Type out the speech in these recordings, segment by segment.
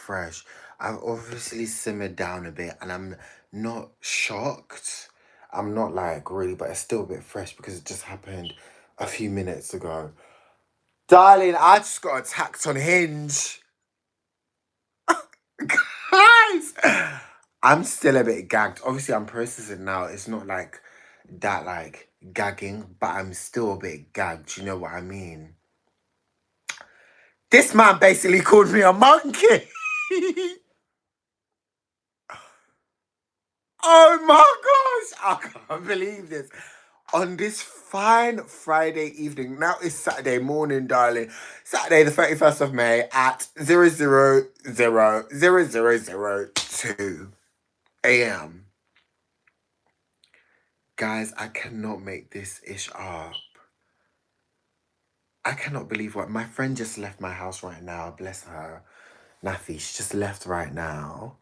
fresh. I've obviously simmered down a bit and I'm not shocked. I'm not like really, but it's still a bit fresh because it just happened a few minutes ago. Darling, I just got attacked on Hinge. Guys, I'm still a bit gagged. Obviously, I'm processing now. It's not like that, like gagging, but I'm still a bit gagged. You know what I mean? This man basically called me a monkey. Oh my gosh, I can't believe this. On this fine Friday evening, now it's Saturday morning, darling. Saturday, the 31st of May at 000002 a.m. Guys, I cannot make this ish up. I cannot believe what my friend just left my house right now. Bless her. Nafi, she just left right now.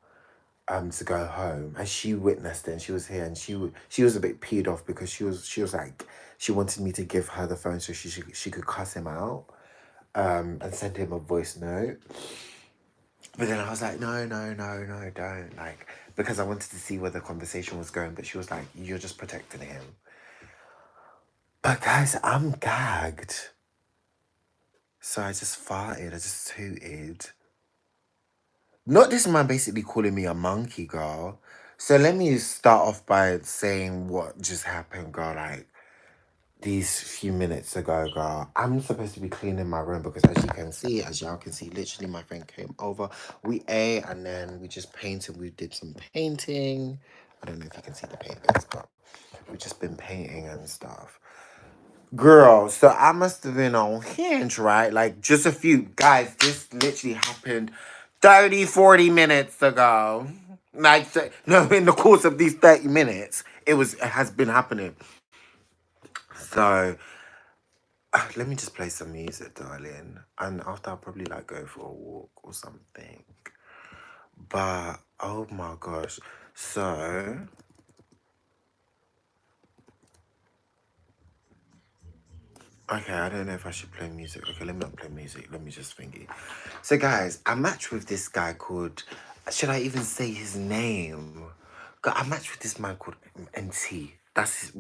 To go home, and she witnessed it and she was here, and she was a bit peed off because she was like, she wanted me to give her the phone so she could cuss him out and send him a voice note. But then I was like, no, no, no, no, don't, like, because I wanted to see where the conversation was going, but she was like, you're just protecting him. But guys, I'm gagged. So I just farted, I just tooted. Not this man basically calling me a monkey, girl. So let me start off by saying what just happened, girl. Like, these few minutes ago, girl, I'm supposed to be cleaning my room because as y'all can see, literally my friend came over. We ate and then we just painted. We did some painting. I don't know if you can see the paintings, but we've just been painting and stuff. Girl, so I must have been on Hinge, right? Like, just a few, guys, this literally happened 30, 40 minutes ago. Like, no, in the course of these 30 minutes, it has been happening. So, let me just play some music, darling. And after I'll probably, like, go for a walk or something. But, oh my gosh. So, okay, I don't know if I should play music. Okay, let me not play music. Let me just thingy. So, guys, I matched with this guy called... Should I even say his name? I matched with this man called NT. That's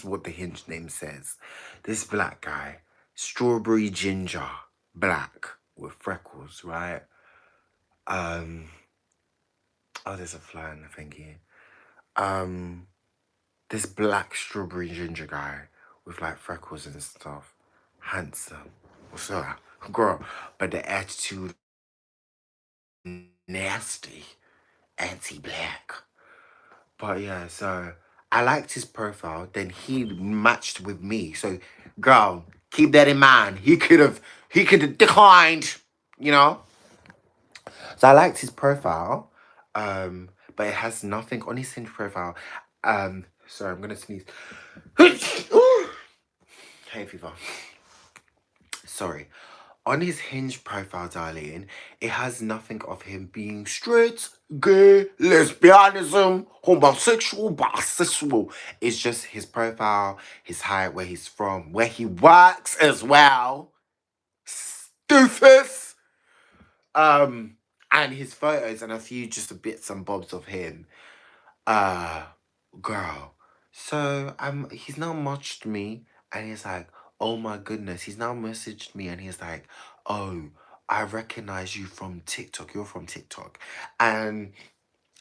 what the Hinge name says. This black guy. Strawberry ginger. Black. With freckles, right? Oh, there's a fly in the thingy. This black strawberry ginger guy with like freckles and stuff. Handsome. What's up? Girl. But the attitude nasty. Anti-black. But yeah, so I liked his profile. Then he matched with me. So girl, keep that in mind. He could have declined, you know? So I liked his profile. But it has nothing on his Hinge profile. Sorry, I'm gonna sneeze. Hay fever. Sorry. On his Hinge profile, darling, it has nothing of him being straight, gay, lesbianism, homosexual, bisexual. It's just his profile, his height, where he's from, where he works as well. Doofus. And his photos and a few just bits and bobs of him. Uh, girl. So he's now matched me and he's like, oh my goodness. He's now messaged me and he's like, oh, I recognize you from TikTok. You're from TikTok. And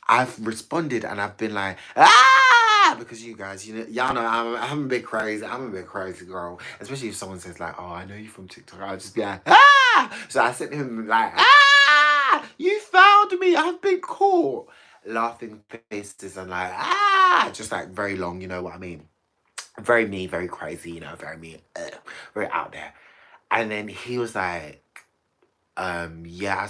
I've responded and I've been like, ah, because you guys, y'all know I'm a bit crazy. I'm a bit crazy, girl. Especially if someone says like, oh, I know you from TikTok. I'll just be like, ah. So I sent him like, ah, you found me. I've been caught. Laughing faces and like, ah, just like very long, you know what I mean? Very me, very crazy, very me, very out there. And then he was like, yeah,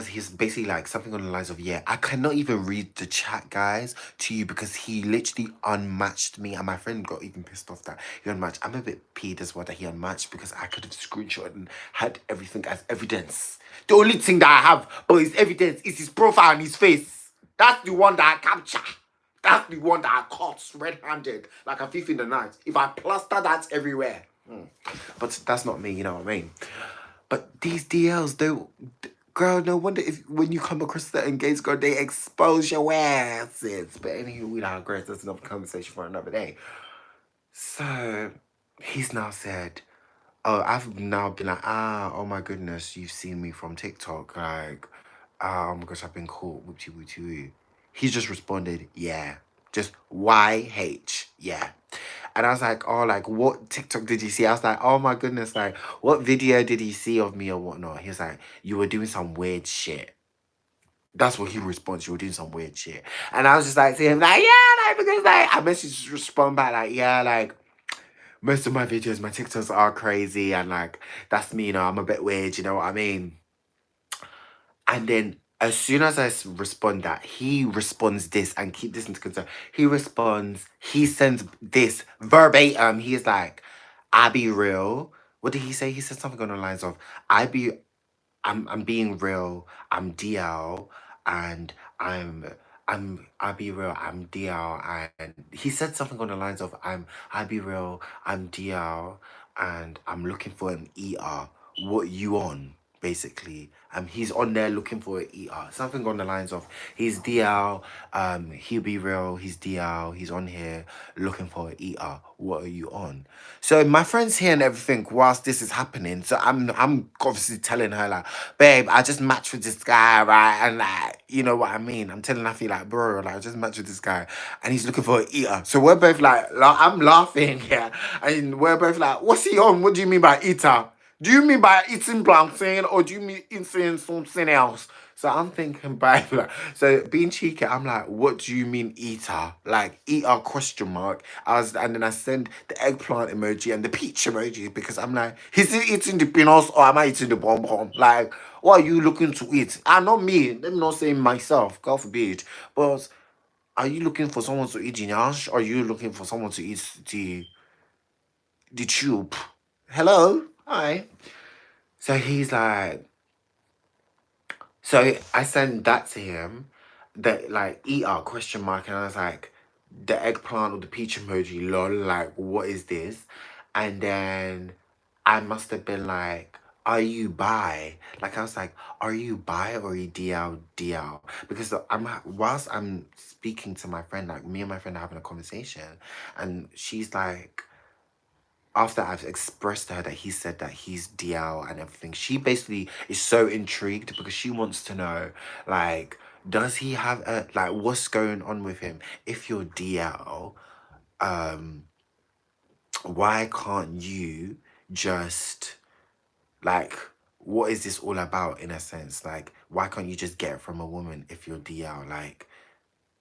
he's basically like something on the lines of, yeah, I cannot even read the chat, guys, to you because he literally unmatched me and my friend got even pissed off that he unmatched. I'm a bit peed as well that he unmatched because I could have screenshot and had everything as evidence. The only thing that I have but his evidence is his profile and his face. That's the one that I capture. That's the one that I caught red-handed like a thief in the night. If I plaster that everywhere. But that's not me, you know what I mean? But these DLs, girl, no wonder if when you come across certain gays, girl, they expose your asses. But anyway, we digress. That's another conversation for another day. So he's now said, oh, I've now been like, oh my goodness, you've seen me from TikTok. Like, oh my gosh, I've been caught. Whoopty whoopty woo. He's just responded, yeah. Just YH, yeah. And I was like, oh, like, what TikTok did you see? I was like, oh my goodness, like, what video did he see of me or whatnot? He was like, you were doing some weird shit. That's what he responds. You were doing some weird shit. And I was just like to him, like, yeah, like, because like I messaged respond back, like, yeah, like most of my videos, my TikToks are crazy and like that's me, you know, I'm a bit weird, you know what I mean? And then as soon as respond that, he responds this and keep this into concern. He responds, he sends this verbatim. He's like, I be real. What did he say? He said something on the lines of, I'm being real. I'm DL and I'll be real. I'm DL and he said something on the lines of I'll be real. I'm DL and I'm looking for an ER. What you on? Basically, he's on there looking for an ER. Something on the lines of he's DL. He'll be real. He's DL. He's on here looking for an ER. What are you on? So my friend's here and everything whilst this is happening. So I'm obviously telling her like, babe, I just matched with this guy, right? And like, you know what I mean? I'm telling Nafi like, bro, like I just matched with this guy and he's looking for an eater. So we're both like, I'm laughing, yeah. And we're both like, what's he on? What do you mean by eater? Do you mean by eating plantain or do you mean eating something else? So I'm thinking back, like, so being cheeky, I'm like, what do you mean eater? Like, eater question mark. And then I send the eggplant emoji and the peach emoji because I'm like, is he eating the peanuts or am I eating the bonbon? Like, what are you looking to eat? Ah, not me. Let me not say myself, God forbid. But are you looking for someone to eat ginache or are you looking for someone to eat the tube? Hello? Hi. So he's like, so I sent that to him, that like ER question mark, and I was like, the eggplant or the peach emoji, lol, like what is this? And then I must have been like, are you bi? Like I was like, are you bi or are you DL? Because whilst I'm speaking to my friend, like me and my friend are having a conversation, and she's like, after I've expressed to her that he said that he's DL and everything, she basically is so intrigued because she wants to know, like, does he have like, what's going on with him? If you're DL, why can't you just, like, what is this all about in a sense? Like, why can't you just get it from a woman if you're DL? Like,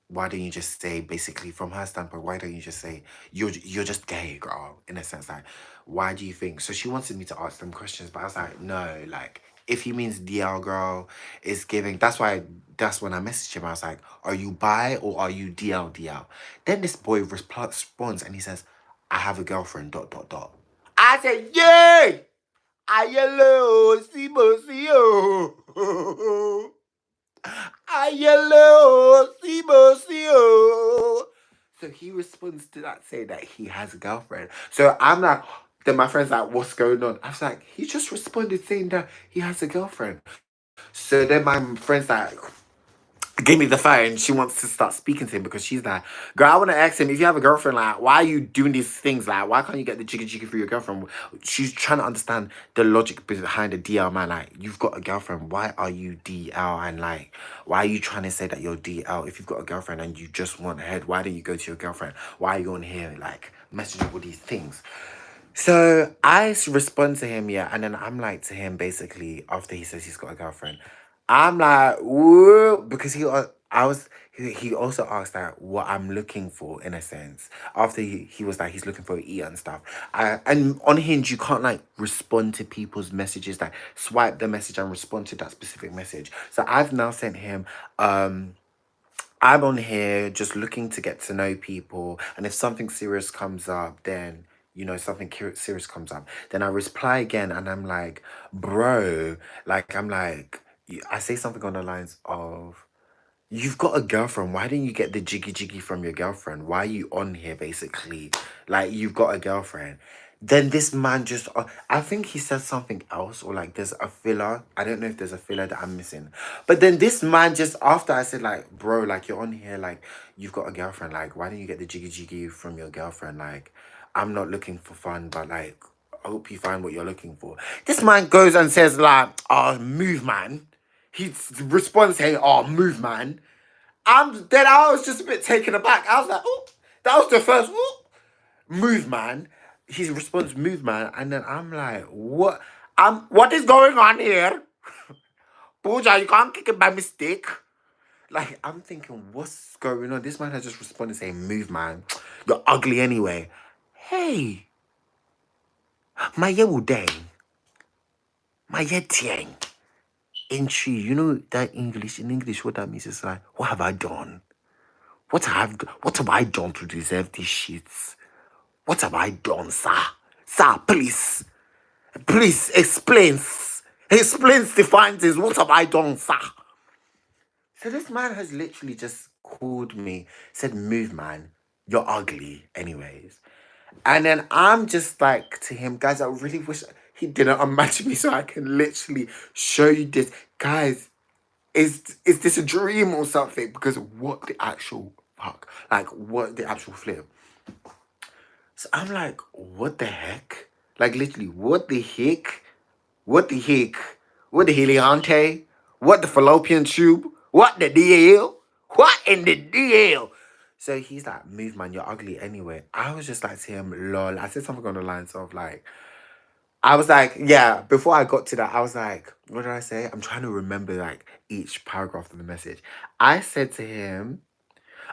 why don't you just say, basically from her standpoint, why don't you just say you're just gay, girl, in a sense? Like, why do you think? So she wanted me to ask them questions, but I was like, no, like, if he means DL, girl, it's giving. That's when I messaged him. I was like, are you bi or are you DL? Then this boy responds and he says, I have a girlfriend, dot, dot, dot. I said, yay! Ayelo, Sibosio. Ayelo, Sibosio. So he responds to that saying that he has a girlfriend. So I'm like, then my friend's like, what's going on? I was like, he just responded saying that he has a girlfriend. So then my friend's like, gave me the phone. She wants to start speaking to him because she's like, girl, I want to ask him, if you have a girlfriend, like, why are you doing these things? Like, why can't you get the jiggy jiggy for your girlfriend? She's trying to understand the logic behind the DL, man. Like, you've got a girlfriend. Why are you DL? And like, why are you trying to say that you're DL? If you've got a girlfriend and you just want head, why don't you go to your girlfriend? Why are you on here, like, messaging all these things? So I respond to him, yeah, and then I'm like to him basically after he says he's got a girlfriend, I'm like, woo, because he also asked that what I'm looking for in a sense. After he was like he's looking for an eat and stuff. And on Hinge you can't like respond to people's messages, like swipe the message and respond to that specific message. So I've now sent him I'm on here just looking to get to know people, and if something serious comes up, then something serious comes up, then I reply again, and I'm like, bro, like I'm like, I say something on the lines of, you've got a girlfriend. Why didn't you get the jiggy jiggy from your girlfriend? Why are you on here basically? Like you've got a girlfriend. Then this man just, I think he said something else, or like there's a filler. I don't know if there's a filler that I'm missing. But then this man just, after I said, like, bro, like, you're on here, like, you've got a girlfriend. Like, why don't you get the jiggy jiggy from your girlfriend? Like, I'm not looking for fun, but like, I hope you find what you're looking for. This man goes and says, like, oh, move, man. He responds saying, oh, move, man. Then I was just a bit taken aback. I was like, oh, that was the first, oh, move, man. His response, move, man. And then I'm like, what? What is going on here? Pooja, you can't kick it by mistake. Like, I'm thinking, what's going on? This man has just responded saying, move, man. You're ugly anyway. Hey, my yewu dang. My yetiang. Ain't she? You know that English, in English, what that means is like, what have I done? What have I done to deserve these shits? What have I done, sir? Sir, please. Please explain. Explains the findings. What have I done, sir? So this man has literally just called me, said, move, man. You're ugly, anyways. And then I'm just like to him, guys, I really wish he didn't unmatch me so I can literally show you this. Guys, is this a dream or something? Because what the actual fuck? Like, what the actual flip? So I'm like, what the heck? Like, literally, what the heck? What the heck? What the heliante? What the fallopian tube? What the deal? What in the deal? So he's like, move, man, you're ugly anyway. I was just like to him, lol. I said something on the lines of like, I was like, yeah, before I got to that, I was like, what did I say? I'm trying to remember like each paragraph of the message. I said to him,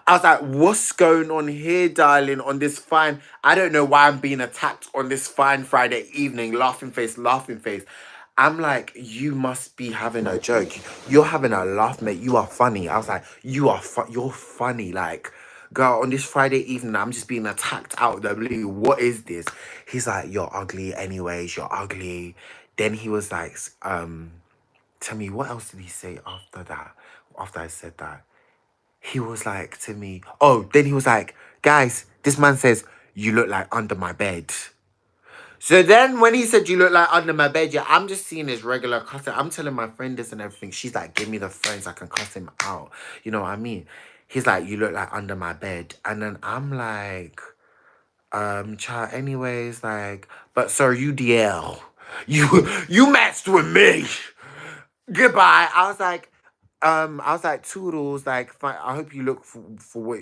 I was like, what's going on here, darling, on this fine... I don't know why I'm being attacked on this fine Friday evening. Laughing face, laughing face. I'm like, you must be having a joke. You're having a laugh, mate. You are funny. I was like, you're funny. Like, girl, on this Friday evening, I'm just being attacked out of the blue. What is this? He's like, you're ugly anyways. You're ugly. Then he was like, tell me, what else did he say after that? After I said that? He was like to me, oh, then he was like, guys, this man says, you look like under my bed. So then when he said, you look like under my bed, yeah, I'm just seeing his regular cussing. I'm telling my friend this and everything. She's like, give me the phone so I can cuss him out. You know what I mean? He's like, you look like under my bed. And then I'm like, child, anyways, like, but sir, you DL. You matched with me. Goodbye. I was like, toodles, like, I hope you look for what...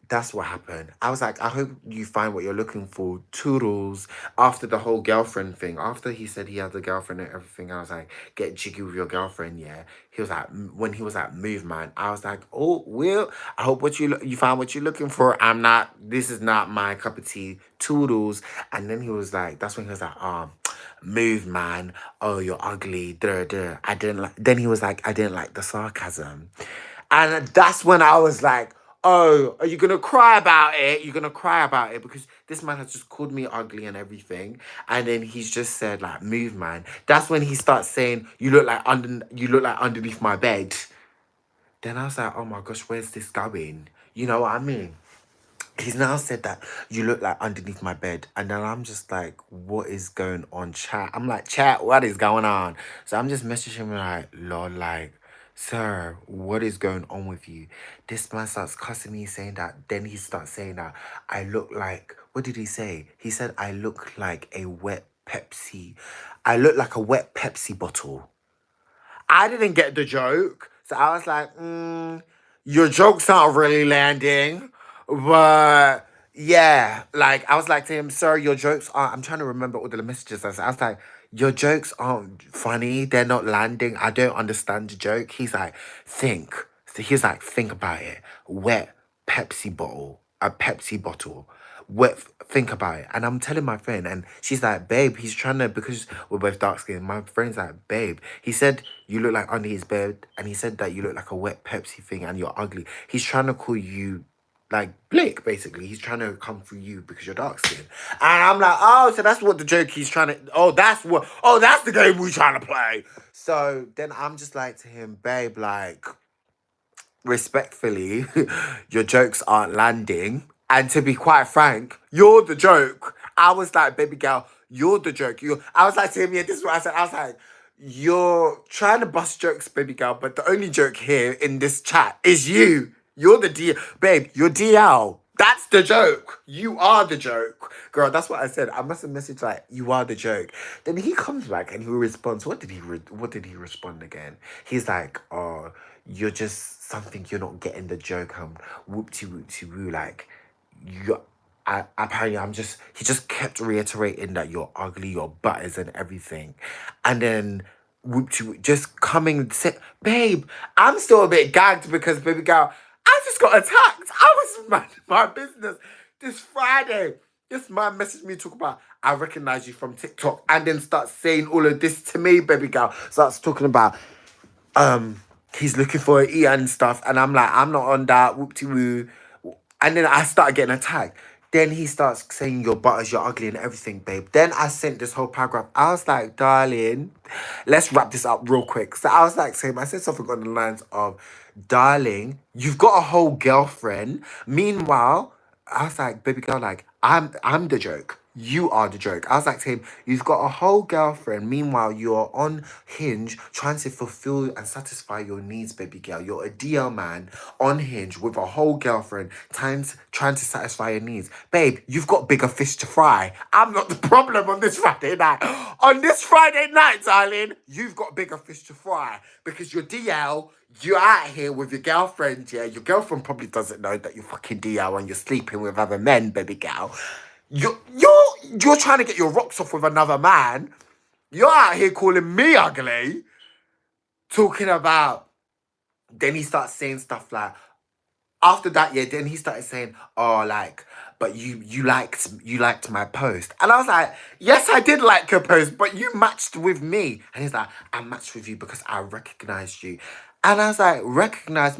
That's what happened. I was like, I hope you find what you're looking for. Toodles. After the whole girlfriend thing, after he said he had a girlfriend and everything, I was like, get jiggy with your girlfriend, yeah. He was like, when he was like, move, man, I was like, oh, Will, I hope you find what you're looking for. This is not my cup of tea. Toodles. And then he was like, that's when he was like, move, man. Oh, you're ugly. Duh, duh. I didn't like... Then he was like, I didn't like the sarcasm. And that's when I was like, oh, are you gonna cry about it? You're gonna cry about it because this man has just called me ugly and everything. And then he's just said, like, move, man. That's when he starts saying, you look like underneath my bed. Then I was like, oh my gosh, where's this going? You know what I mean? He's now said that you look like underneath my bed. And then I'm just like, what is going on, chat? I'm like, chat, what is going on? So I'm just messaging him like, lol, like, sir, what is going on with you? This man starts cussing me, saying that. Then he starts saying that I look like... What did he say? He said I look like a wet Pepsi. I look like a wet Pepsi bottle. I didn't get the joke. So I was like, your jokes aren't really landing. But yeah, like I was like to him, sir, your jokes aren't... I'm trying to remember all the messages. I was like, your jokes aren't funny. They're not landing. I don't understand the joke. He's like, think. So he's like, think about it. Wet Pepsi bottle. A Pepsi bottle. Think about it. And I'm telling my friend, and she's like, babe, he's trying to... Because we're both dark skinned, my friend's like, babe, he said you look like under his bed, and he said that you look like a wet Pepsi thing and you're ugly. He's trying to call you like Blake, basically. He's trying to come for you because you're dark skinned. And I'm like, oh, so that's what the joke he's trying to... that's the game we're trying to play. So then I'm just like to him, babe, like, respectfully, your jokes aren't landing. And to be quite frank, you're the joke. I was like, baby girl, you're the joke. I was like to him, yeah, this is what I said. I was like, you're trying to bust jokes, baby girl, but the only joke here in this chat is you. You're the babe, you're DL. That's the joke. You are the joke. Girl, that's what I said. I must have messaged like, you are the joke. Then he comes back and he responds. What did he respond again? He's like, oh, you're just something, you're not getting the joke. Whoop-de woo, like, you apparently he just kept reiterating that you're ugly, your butt is and everything. And then just coming sit, babe, I'm still a bit gagged because baby girl, I just got attacked. I was my business this Friday. This man messaged me talk about I recognize you from TikTok and then starts saying all of this to me, baby girl. Starts talking about he's looking for an ear and stuff, and I'm like, I'm not on that, whoop-de-woo. And then I started getting attacked. Then he starts saying you're butters, you're ugly and everything, babe. Then I sent this whole paragraph. I was like, darling, let's wrap this up real quick. So I was like saying, I said something on the lines of, darling, you've got a whole girlfriend. Meanwhile, I was like, baby girl, like, I'm the joke. You are the joke. I was like to him, you've got a whole girlfriend. Meanwhile, you're on Hinge trying to fulfill and satisfy your needs, baby girl. You're a DL man on Hinge with a whole girlfriend trying to satisfy your needs. Babe, you've got bigger fish to fry. I'm not the problem on this Friday night. On this Friday night, darling, you've got bigger fish to fry because you're DL. You're out here with your girlfriend, yeah. Your girlfriend probably doesn't know that you're fucking DL and you're sleeping with other men, baby girl. You're trying to get your rocks off with another man. You're out here calling me ugly. Talking about. Then he starts saying stuff like, after that, yeah, then he started saying, oh, like, but you liked my post. And I was like, yes, I did like your post, but you matched with me. And he's like, I matched with you because I recognized you. And I was like, recognize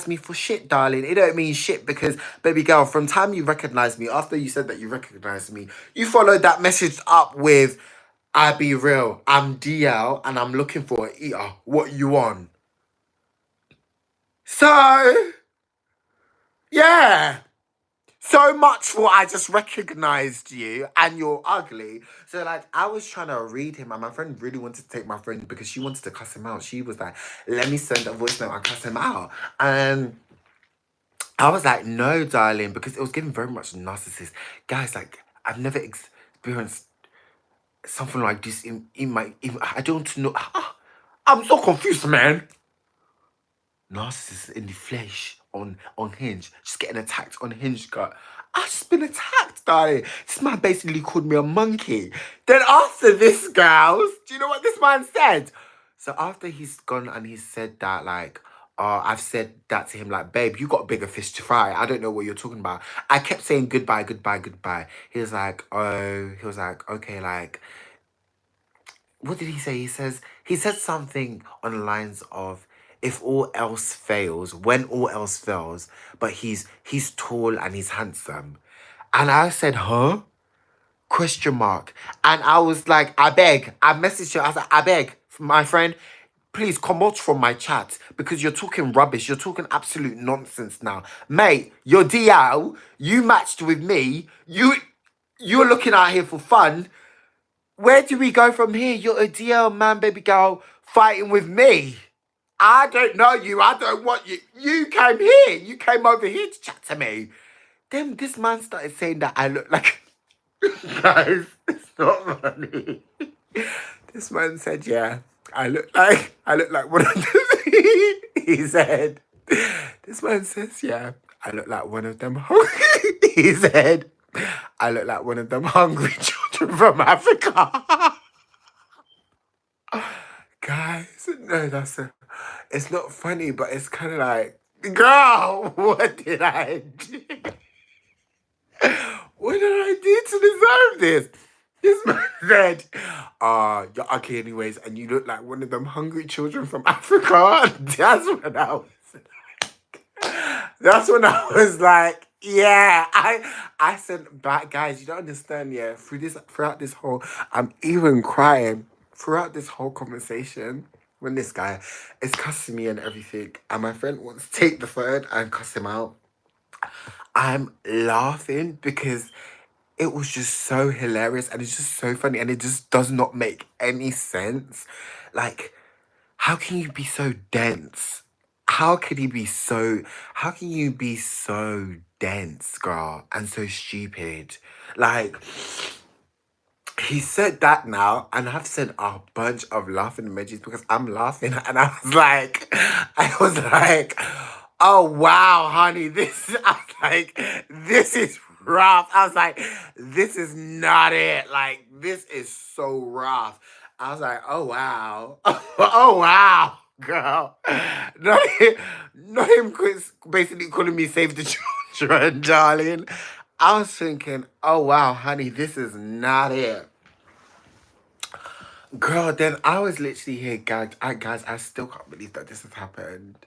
me for shit, darling. It don't mean shit because, baby girl, from time you recognized me, after you said that you recognized me, you followed that message up with, I be real, I'm DL and I'm looking for an eater. What you on? So, yeah. So much for I just recognized you and you're ugly. So like I was trying to read him and my friend really wanted to take my friend because she wanted to cuss him out. She was like, let me send a voice note and cuss him out. And I was like, no, darling, because it was giving very much narcissist. Guys, like I've never experienced something like this I don't know. I'm so confused, man. Narcissist in the flesh on Hinge, just getting attacked on Hinge. Got I've just been attacked, darling. This man basically called me a monkey. Then after this, girls, do you know what this man said? So after he's gone and he said that, like, I've said that to him, like, babe, you got bigger fish to fry. I don't know what you're talking about. I kept saying goodbye, goodbye, goodbye. He was like, okay, like, what did he say? He said something on the lines of, if all else fails, when all else fails, but he's tall and he's handsome. And I said, huh? Question mark. And I was like, I beg. I messaged her. I was like, I beg, my friend, please come out from my chat because you're talking rubbish. You're talking absolute nonsense now. Mate, you're DL. You matched with me. You're looking out here for fun. Where do we go from here? You're a DL man, baby girl, fighting with me. I don't know you. I don't want you. You came here. You came over here to chat to me. Then this man started saying that I look like... Guys, it's not funny. This man said, yeah, I look like one of them. He said, this man says, yeah, I look like one of them. He said, I look like one of them hungry children from Africa. Guys, no, it's not funny, but it's kind of like, girl, what did I do? What did I do to deserve this? This man said, you're ugly anyways, and you look like one of them hungry children from Africa. That's when I was like, yeah, I said back, guys, you don't understand, yeah. Throughout this whole, I'm even crying throughout this whole conversation when this guy is cussing me and everything, and my friend wants to take the phone and cuss him out. I'm laughing because it was just so hilarious and it's just so funny and it just does not make any sense. Like, how can you be so dense? How can he be so, how can you be so dense, girl, and so stupid? Like, he said that now, and I've sent a bunch of laughing emojis because I'm laughing, and I was like, oh wow, honey, this. I was like, this is rough. I was like, this is not it. Like, this is so rough. I was like, oh wow, oh wow, girl. Not him, not him basically calling me save the children, darling. I was thinking, oh wow, honey, this is not it. Girl, then I was literally here gagged. Guys, I still can't believe that this has happened.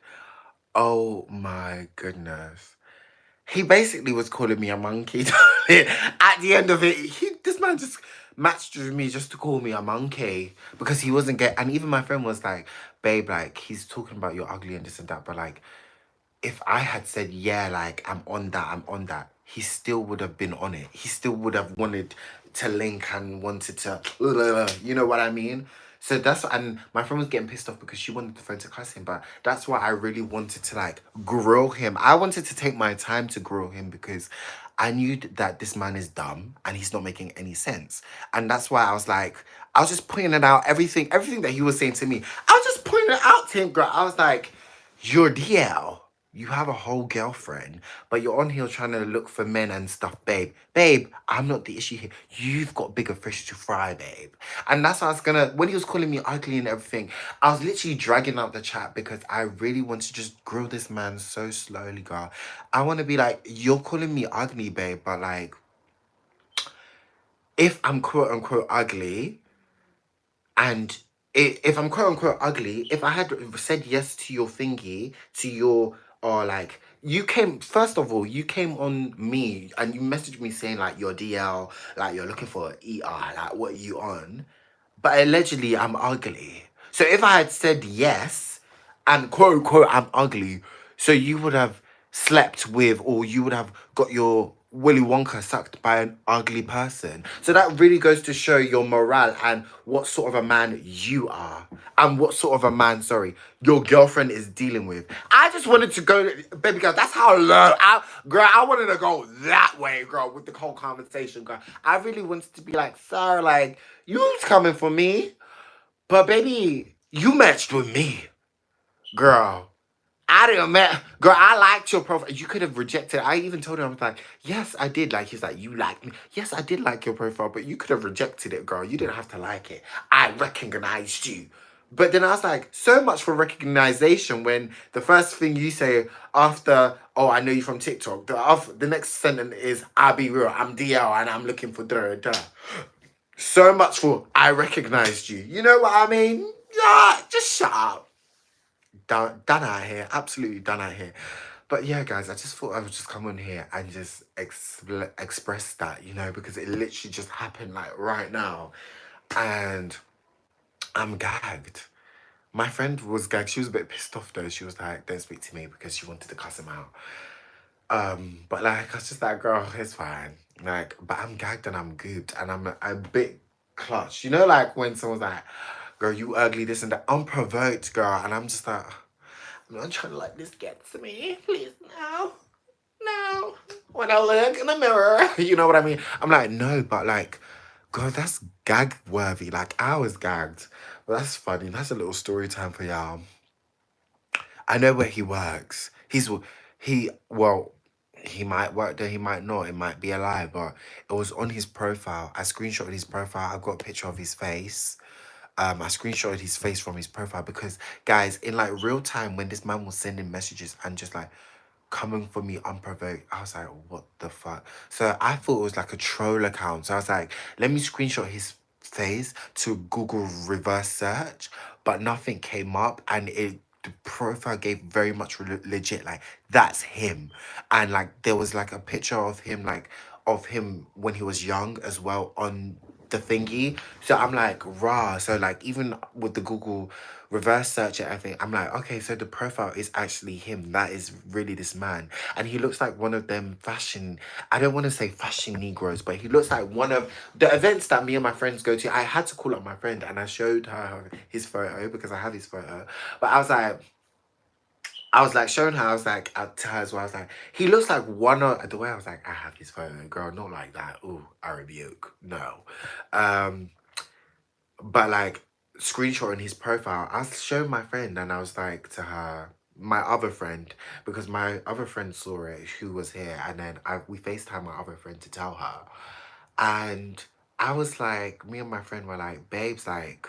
Oh my goodness. He basically was calling me a monkey. At the end of it, this man just matched with me just to call me a monkey because he wasn't getting. And even my friend was like, babe, like, he's talking about you're ugly and this and that, but like, if I had said, yeah, like, I'm on that, he still would have been on it. He still would have wanted to link and wanted to, you know what I mean? So that's, and my friend was getting pissed off because she wanted the friend to cuss him, but that's why I really wanted to, like, grill him. I wanted to take my time to grill him because I knew that this man is dumb and he's not making any sense. And that's why I was like, I was just pointing it out, everything that he was saying to me. I was just pointing it out to him, girl. I was like, you're DL. You have a whole girlfriend, but you're on here trying to look for men and stuff, babe. Babe, I'm not the issue here. You've got bigger fish to fry, babe. And that's what I was gonna, when he was calling me ugly and everything, I was literally dragging out the chat because I really want to just grill this man so slowly, girl. I want to be like, you're calling me ugly, babe, but like, if I'm quote unquote ugly, and if I'm quote unquote ugly, if I had said yes to your thingy, to your, or like, you came, first of all, you came on me and you messaged me saying like you're DL, like you're looking for an ER, like what are you on? But allegedly I'm ugly. So if I had said yes and quote unquote I'm ugly, so you would have slept with or you would have got your Willy Wonka sucked by an ugly person. So that really goes to show your morale and what sort of a man you are. And what sort of a man, sorry, your girlfriend is dealing with. I just wanted to go, baby girl, that's how low, girl, I wanted to go that way, girl, with the whole conversation, girl. I really wanted to be like, sir, like, you was coming for me, but baby, you matched with me, girl. I didn't met, girl. I liked your profile. You could have rejected. I even told him, I was like, yes, I did. Like, he's like, you liked me. Yes, I did like your profile, but you could have rejected it, girl. You didn't have to like it. I recognized you. But then I was like, so much for recognition when the first thing you say after, oh, I know you from TikTok, the next sentence is, I'll be real, I'm DL and I'm looking for da da. So much for I recognized you. You know what I mean? Yeah, just shut up. Done out here. Absolutely done out here. But yeah, guys, I just thought I would just come on here and just express that, you know, because it literally just happened like right now. And I'm gagged. My friend was gagged. She was a bit pissed off though. She was like, don't speak to me because she wanted to cuss him out. But like, I was just like, girl, it's fine. Like, but I'm gagged and I'm gooped and I'm a bit clutched. You know, like when someone's like, girl, you ugly, this and that, unprovoked, girl. And I'm just like, I'm not trying to let this get to me. Please, no. No. When I look in the mirror, you know what I mean? I'm like, no, but like, girl, that's gag worthy. Like, I was gagged. But that's funny. That's a little story time for y'all. I know where he works. Well, he might work there, he might not. It might be a lie, but it was on his profile. I screenshotted his profile. I've got a picture of his face. I screenshotted his face from his profile because, guys, in like real time, when this man was sending messages and just like coming for me unprovoked, I was like, what the fuck? So I thought it was like a troll account. So I was like, let me screenshot his face to Google reverse search, but nothing came up, and the profile gave very much legit, like that's him. And like there was like a picture of him, like of him when he was young as well on the thingy. So I'm like, rah. So like even with the Google reverse search and everything, I'm like, okay, so the profile is actually him. That is really this man. And he looks like one of them fashion, I don't want to say fashion Negroes, but he looks like one of the events that me and my friends go to. I had to call up my friend and I showed her his photo because I have his photo. But I was like showing her, I was like to her as well, I was like, he looks like one of the way I was like, I have his photo, girl, not like that. Ooh, I rebuke. No. Um, but like screenshotting his profile, I was showing my friend and I was like to her, my other friend, because my other friend saw it, who was here, and then we FaceTime my other friend to tell her. And I was like, me and my friend were like, babes, like,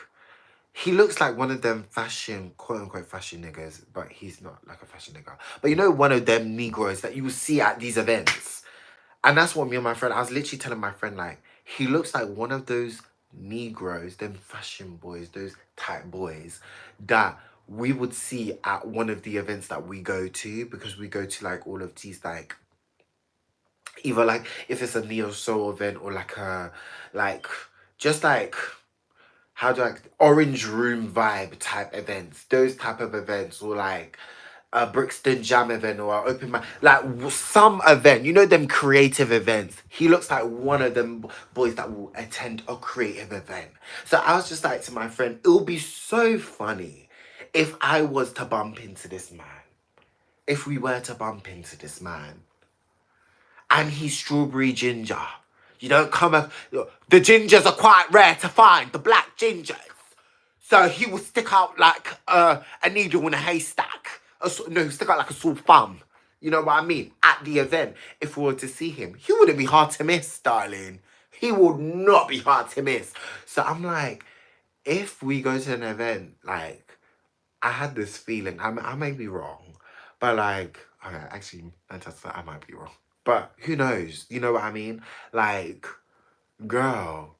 he looks like one of them fashion, quote unquote fashion niggas, but he's not like a fashion nigga. But you know, one of them Negroes that you will see at these events. And that's what me and my friend, I was literally telling my friend, like, he looks like one of those Negroes, them fashion boys, those type boys that we would see at one of the events that we go to, because we go to like all of these like, either like if it's a neo soul event or like a, like, just like, how do I, orange room vibe type events, those type of events, or like a Brixton Jam event or a open mic, like some event, you know, them creative events. He looks like one of them boys that will attend a creative event. So I was just like to my friend, it would be so funny if I was to bump into this man. If we were to bump into this man and he's strawberry ginger. You don't come up, the gingers are quite rare to find, the black gingers. So he will stick out like a needle in a haystack. No, stick out like a sore thumb. You know what I mean? At the event, if we were to see him, he wouldn't be hard to miss, darling. He would not be hard to miss. So I'm like, if we go to an event, like, I had this feeling, I may be wrong, but like, okay, actually, fantastic, I might be wrong. But who knows? You know what I mean? Like, girl,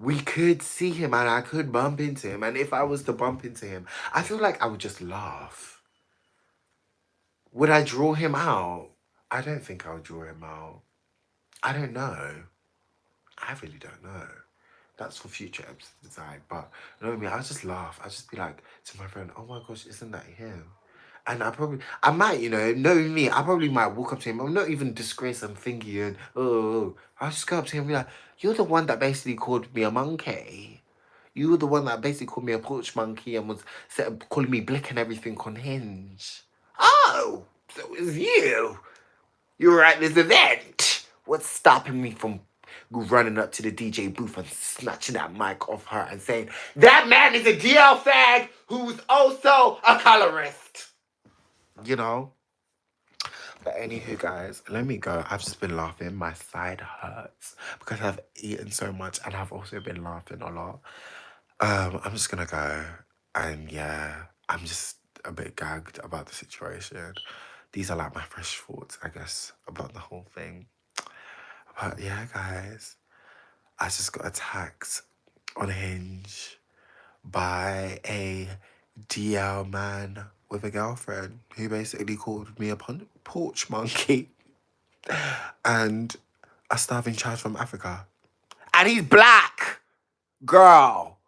we could see him and I could bump into him. And if I was to bump into him, I feel like I would just laugh. Would I draw him out? I don't think I would draw him out. I don't know. I really don't know. That's for future episodes to decide. But you know what I mean? I'll just laugh. I'll just be like to my friend, oh my gosh, isn't that him? And I might, you knowing me, I probably might walk up to him. I'm not even disgrace I'm thinking and, I'll just go up to him and be like, you're the one that basically called me a monkey. You were the one that basically called me a porch monkey and was calling me blick and everything on Hinge. Oh, so it was you. You were at this event. What's stopping me from running up to the DJ booth and snatching that mic off her and saying, that man is a DL fag who's also a colorist. You know? But anywho, guys, let me go. I've just been laughing. My side hurts because I've eaten so much and I've also been laughing a lot. I'm just gonna go. And yeah, I'm just a bit gagged about the situation. These are like my fresh thoughts, I guess, about the whole thing. But yeah, guys, I just got attacked on Hinge by a DL man with a girlfriend who basically called me a porch monkey and a starving child from Africa. And he's black! Girl!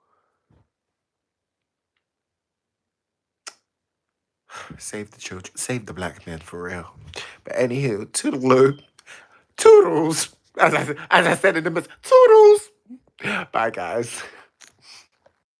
Save the children. Save the black men for real. But anywho, toodaloo. Toodles! As I said in the mess, toodles! Bye, guys.